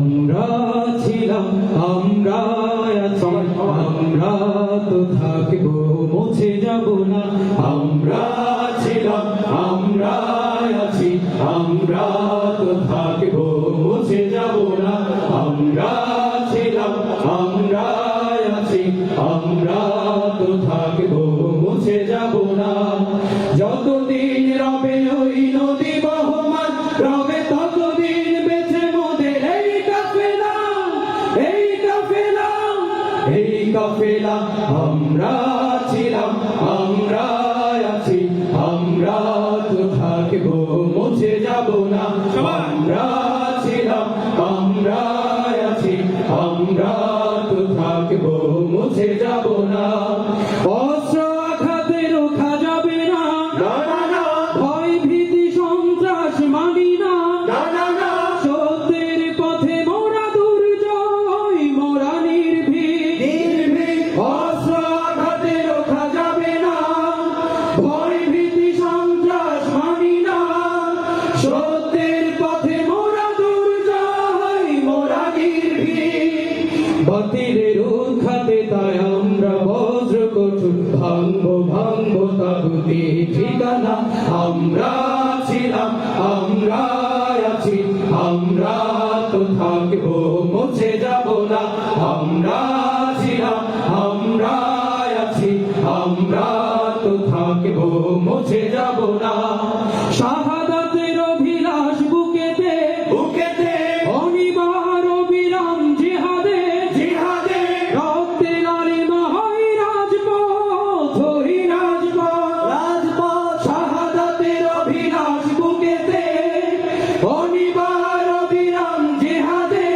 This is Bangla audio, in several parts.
আমরা ছিলাম, আমরা আছি, আমরা তো থাকবো, মুছে যাব না। আমরা ছিলাম, আমরা আছি, আমরা তো থাকবো, মুছে যাব না। আমরা ছিলাম, আমরা আছি, আমরা তো থাকবো, মুছে যাব না। যতদিন রবে ওই নদী বহমান, রবে ততদিন বেঁচে মোদের এই কাফেলা, এই কাফেলা, এই কাফেলা। আমরা ছিলাম, আমরা আছি, আমরা তো থাকবো, মুছে যাব না। আমরা ছিলাম, আমরা আছি, আমরা তো থাকবো, মুছে যাব না। অস্ত্র আঘাতে রোখা যাবে না, ভয় ভীতি সন্ত্রাস মানি না। সত্যের পথে মোরা দুর্জয়, মোরা নির্ভীক। অস্ত্র আঘাতে রোখা যাবে না, ভয় ভীতি সন্ত্রাস মানি না। সত্যের পথে মোরা দুর্জয়, মোরা নির্ভীক। বাতিলের উৎখাতে তাই আমরা বজ্র কঠোর, ভাঙবো ভাঙবো তাগুতের ঠিকানা। আমরা ছিলাম, আমরা আছি, আমরা তো থাকবো, মুছে যাব না। আমরা ছিলাম, আমরা আছি, আমরা তো থাকবো, মুছে যাব না। শাহাদাতের অভিলাষ বুকেতে, বুকেতে অনিবার অবিরাম জিহাদে, জিহাদে রক্তে লালিমা হয় রাজপথ, ওই রাজপথ, রাজপথ। শাহাদাতের অভিলাষ বুকেতে, অনিবার অবিরাম জিহাদে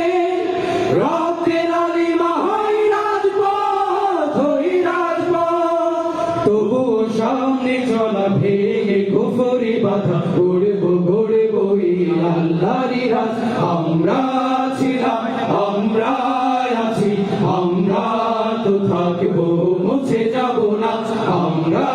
রক্তে লালিমা হয় রাজপথ, ওই রাজপথ। তবুও সামনে চলা ভেঙে কুফরি বাধা, উড়বো ঘুরবো আল্লাহরই রাজ। আমরা ছিলাম, আমরা আছি, আমরা তো থাকবো, মুছে যাব না। আমরা